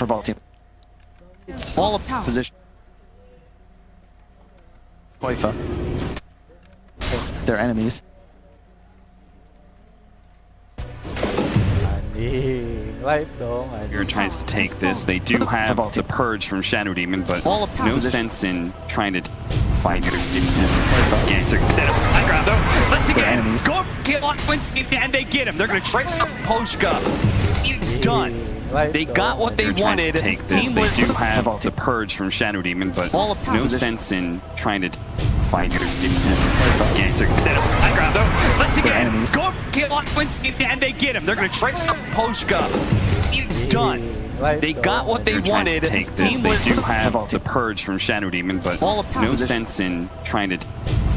for both teams. It's all of position. Koifa. They're enemies. Here tries to take this. They do have the Purge from Shadow Demon, but no sense in trying to fight your Gangster. Set up high ground though. Once again, go kill on Quincy and they get him. They're going to trade up Poshka. It's done. They got what they wanted. Take this. They do have the Purge from Shadow Demon, but no sense in trying to fight your Gangster. Set up high ground though. Once again, go kill on Quincy and they get him. They're going to trade up Poshka. It's done. They got what they wanted. Take this. They do have the Purge from Shadow Demon, but no sense in trying to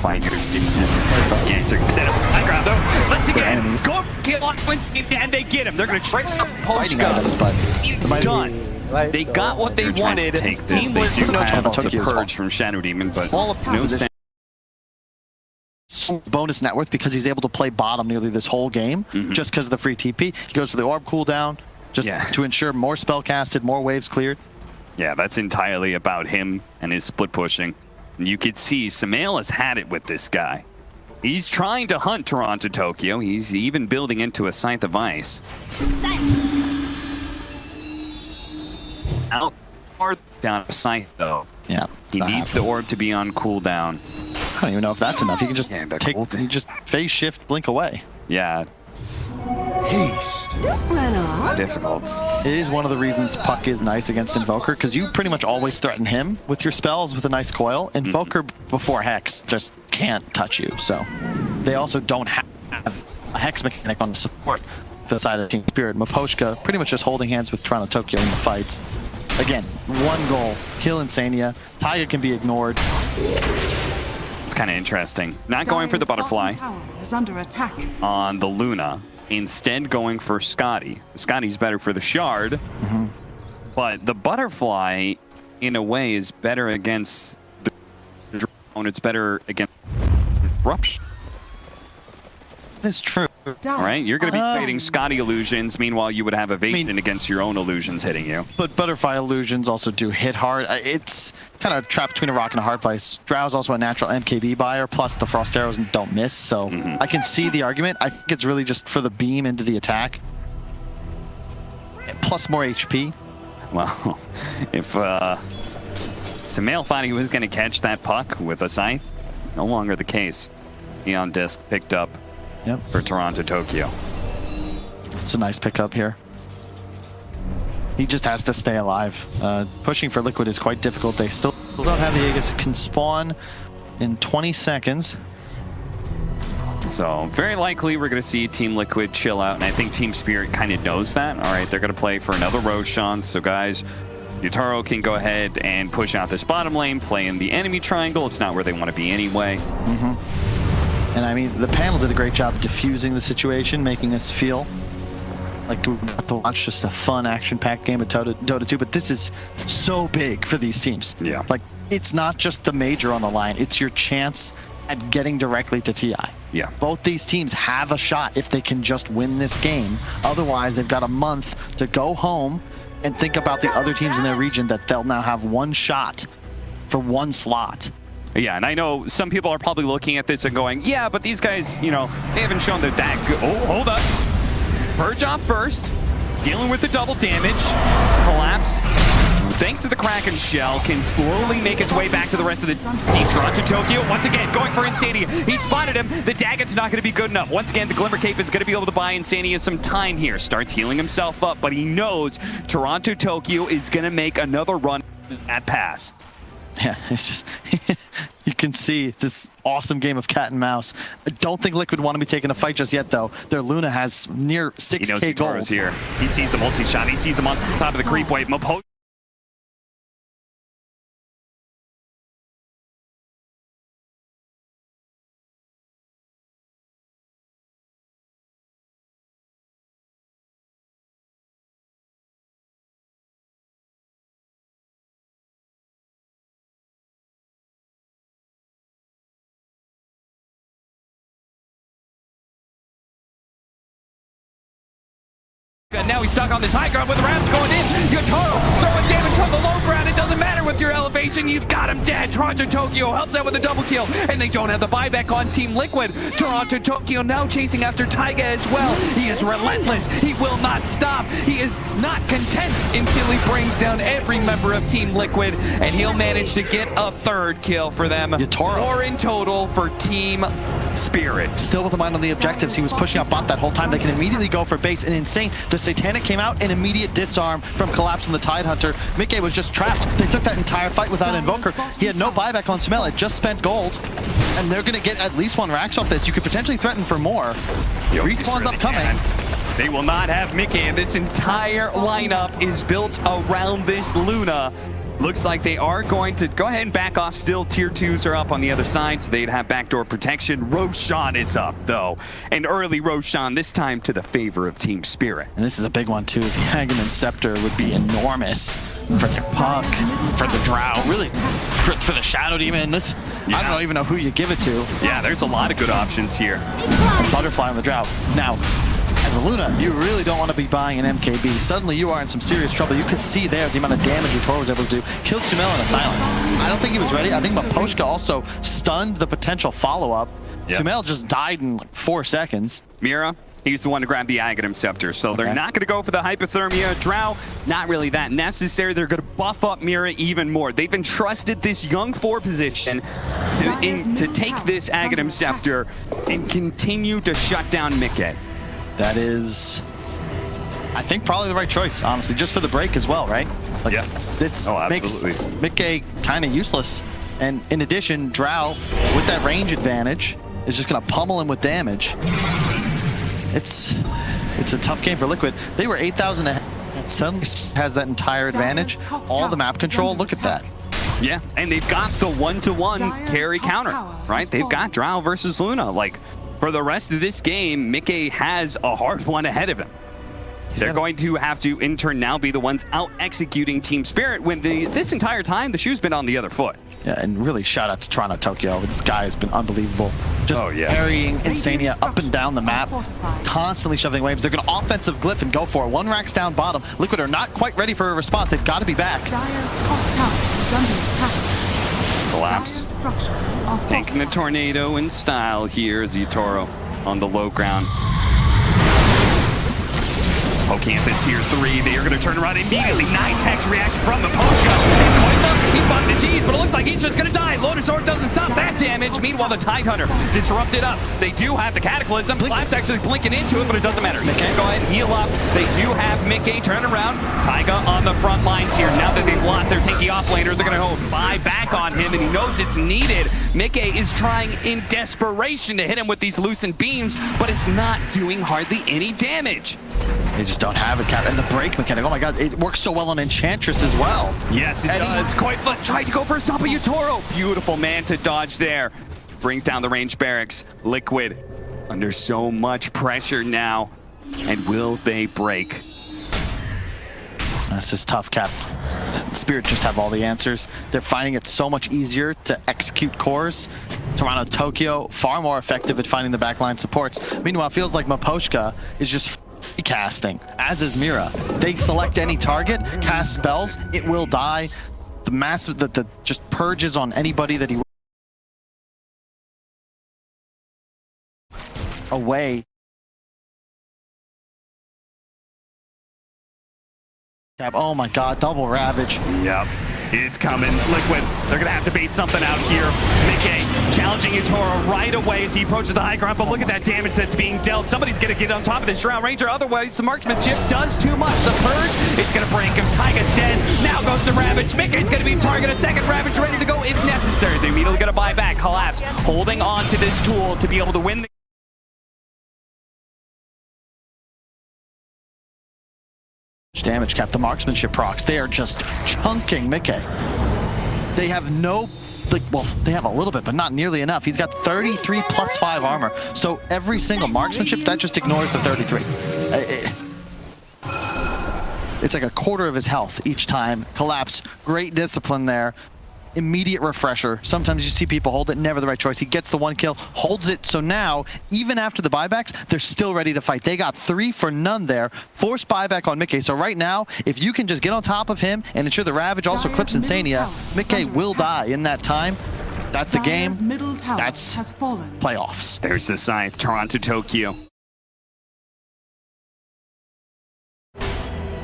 fight your Gangster. Set up high ground though. Once again, go kill on Quincy and they get him. They're going to trade up Poshka. It's done. They got what they wanted. Take this. They do have the Purge from Shadow Demon, but no sense. Bonus net worth because he's able to play bottom nearly this whole game just because of the free TP. He goes for the orb cooldown just to ensure more spell casted, more waves cleared. Yeah, that's entirely about him and his split pushing. And you could see Samael has had it with this guy. He's trying to hunt Toronto Tokyo. He's even building into a Scythe of Ice. Out far down a Scythe though. Yeah, he needs the orb to be on cooldown. I don't even know if that's enough. He can just he just phase shift, blink away. Yeah. Haste. Difficult. It is one of the reasons Puck is nice against Invoker, because you pretty much always threaten him with your spells with a nice coil. Invoker before Hex just can't touch you, so they also don't have a Hex mechanic on the support the side of Team Spirit. Maposhka pretty much just holding hands with Toronto Tokyo in the fights. Again, one goal, kill Insania. Taiga can be ignored. It's kind of interesting. Not going for the butterfly is under attack on the Luna. Instead going for Scotty. Scotty's better for the shard, but the butterfly, in a way, is better against the drone. It's better against disruption. That's true. All right, you're going to be fading Scotty illusions. Meanwhile, you would have evasion against your own illusions hitting you. But butterfly illusions also do hit hard. It's kind of trapped between a rock and a hard place. Drow's also a natural MKB buyer, plus the frost arrows don't miss. So I can see the argument. I think it's really just for the beam into the attack, plus more HP. Well, if Samael thought he was going to catch that puck with a scythe, no longer the case. Neon Disc picked up. For Toronto Tokyo. It's a nice pickup here. He just has to stay alive. Pushing for Liquid is quite difficult. They still don't have the Aegis. Can spawn in 20 seconds. So very likely we're going to see Team Liquid chill out, and I think Team Spirit kind of knows that. All right, they're going to play for another Roshan. So guys, Yutaro can go ahead and push out this bottom lane, play in the enemy triangle. It's not where they want to be anyway. And I mean, the panel did a great job diffusing the situation, making us feel like we got to watch just a fun, action-packed game of Dota 2. But this is so big for these teams. Yeah. Like, it's not just the major on the line. It's your chance at getting directly to TI. Yeah. Both these teams have a shot if they can just win this game. Otherwise, they've got a month to go home and think about the other teams in their region that they'll now have one shot for one slot. Yeah, and I know some people are probably looking at this and going, yeah, but these guys, you know, they haven't shown that good. Oh, hold up. Purge off first. Dealing with the double damage. Collapse. Thanks to the Kraken shell, can slowly make his way back to the rest of the team. Toronto Tokyo, once again, going for Insania. He spotted him. The Daggot's not going to be good enough. Once again, the Glimmer Cape is going to be able to buy Insania some time here. Starts healing himself up, but he knows Toronto Tokyo is going to make another run at pass. Yeah, it's just, you can see this awesome game of cat and mouse. I don't think Liquid want to be taking a fight just yet, though. Their Luna has near 6K gold. He knows Yutaro's here. He sees the multi-shot. He sees him on top of the creep wave. And now he's stuck on this high ground with the rounds going in. Yotaro throwing damage from the low ground. It doesn't matter with your elevation. You've got him dead. Toronto Tokyo helps out with a double kill. And they don't have the buyback on Team Liquid. Toronto Tokyo now chasing after Taiga as well. He is relentless. He will not stop. He is not content until he brings down every member of Team Liquid. And he'll manage to get a third kill for them. Yotaro. 4 in total for Team Spirit. Still with the mind on the objectives. He was pushing out bot that whole time. They can immediately go for base. And insane. The Satanic came out, an immediate disarm from Collapse from the Tidehunter. Mickey was just trapped. They took that entire fight without Invoker. He had no buyback on Sumail. It just spent gold. And they're going to get at least 1 Rax off this. You could potentially threaten for more. Respawn's upcoming. They will not have Mickey, and this entire lineup is built around this Luna. Looks like they are going to go ahead and back off still. Tier 2s are up on the other side, so they'd have backdoor protection. Roshan is up, though. And early Roshan, this time to the favor of Team Spirit. And this is a big one, too. The Aghanim Scepter would be enormous for the Puck, for the Drow, really for the Shadow Demon. This, yeah. I don't even know who you give it to. Yeah, there's a lot of good options here. Butterfly on the Drow. Now, as a Luna, you really don't want to be buying an MKB. Suddenly you are in some serious trouble. You could see there the amount of damage Yotaro was able to do. Killed Sumail in a silence. I don't think he was ready. I think Maposhka also stunned the potential follow-up. Yep. Sumail just died in like 4 seconds. Mira, he's the one to grab the Aghanim Scepter. So they're not going to go for the hypothermia. Drow, not really that necessary. They're going to buff up Mira even more. They've entrusted this young 4 position to take this Aghanim Scepter and continue to shut down Mickey. That is, I think, probably the right choice, honestly, just for the break as well, right? Like, yeah. This makes Mickey kind of useless. And in addition, Drow, with that range advantage, is just going to pummel him with damage. It's a tough game for Liquid. They were 8,000 ahead. Suddenly has that entire advantage. All the map control, look at that. Yeah, and they've got the 1-to-1 carry counter, right? They've got Drow versus Luna. Like, for the rest of this game, Mickey has a hard one ahead of him. They're going to have to, in turn, now be the ones out-executing Team Spirit when this entire time, the shoe's been on the other foot. Yeah, and really shout out to Toronto Tokyo. This guy has been unbelievable. Just carrying Insania up and down the map, constantly shoving waves. They're going to offensive glyph and go for it. 1 Rax down bottom. Liquid are not quite ready for a response. They've got to be back. Dire's top tower is under attack. Collapse. Taking the tornado in style here is Yotaro on the low ground. Pocanthus tier 3, they are going to turn around immediately. Nice Hex reaction from Maposhka. He's bought the G's, but it looks like he's just going to die. Lotus Sword doesn't stop that damage. Meanwhile, the Tidehunter disrupted up. They do have the Cataclysm. Collapse actually blinking into it, but it doesn't matter. They can go ahead and heal up. They do have Mickey turn around. Taiga on the front lines here. Now that they've lost their tanky offlaner, they're going to buy back on him, and he knows it's needed. Mickey is trying in desperation to hit him with these loosened beams, but it's not doing hardly any damage. They just don't have it, Cap. And the break mechanic, oh my god, it works so well on Enchantress as well. Yes, it does. Quite tried to go for a stop of Yotaro. Beautiful man to dodge there. Brings down the range barracks. Liquid under so much pressure now. And will they break? This is tough, Cap. Spirit just have all the answers. They're finding it so much easier to execute cores. Toronto Tokyo, far more effective at finding the backline supports. Meanwhile, it feels like Maposhka is just casting, as is Mira. They select any target, cast spells, it will die. The massive, the just purges on anybody that he away. Oh my god, double Ravage. Yep, it's coming. Liquid, they're gonna have to bait something out here. Mickey challenging Yotaro right away as he approaches the high ground, but look at that damage that's being dealt. Somebody's gonna get on top of this Drow Ranger, otherwise the marksmanship does too much. The Purge, it's gonna break him. Taiga's dead, now goes the Ravage. Mickey's gonna be targeted, second Ravage ready to go if necessary. They're immediately gonna buy back. Collapse, holding on to this tool to be able to win the damage, Cap. The marksmanship procs, they are just chunking Mickey. They have no, like, well, they have a little bit, but not nearly enough. He's got 33 plus 5 armor. So every single marksmanship, that just ignores the 33. It's like a quarter of his health each time. Collapse, great discipline there. immediate refresher. Sometimes you see people hold it, never the right choice. He gets the 1 kill, holds it, so now, even after the buybacks, they're still ready to fight. They got 3 for none there. Forced buyback on Mickey. So right now, if you can just get on top of him and ensure the Ravage also clips Insania, Mickey will die in that time. That's the game. That's playoffs. There's the scythe, Toronto, Tokyo.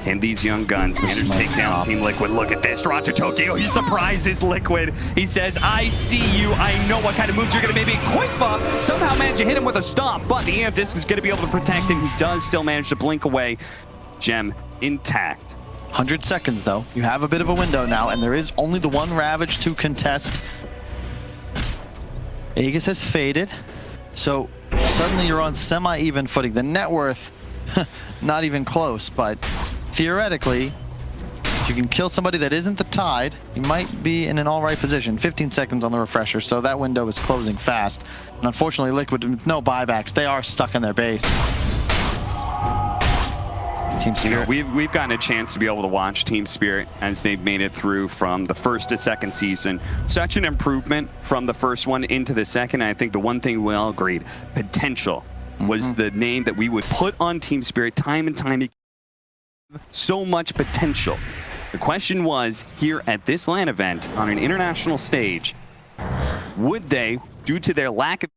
And these young guns managed to take down Team Liquid. Look at this, Toronto, Tokyo. He surprises Liquid. He says, I see you. I know what kind of moves you're going to make. Quick buff. Somehow managed to hit him with a stomp, but the amp disc is going to be able to protect him. He does still manage to blink away. Gem intact. 100 seconds, though. You have a bit of a window now, and there is only the 1 Ravage to contest. Aegis has faded, so suddenly you're on semi-even footing. The net worth, not even close, but theoretically, if you can kill somebody that isn't the Tide, you might be in an all-right position. 15 seconds on the refresher, so that window is closing fast. And unfortunately, Liquid, with no buybacks, they are stuck in their base. Team Spirit. You know, we've gotten a chance to be able to watch Team Spirit as they've made it through from the first to second season. Such an improvement from the first one into the second. I think the one thing we all agreed, potential was the name that we would put on Team Spirit time and time again. So much potential. The question was, here at this LAN event on an international stage, would they, due to their lack of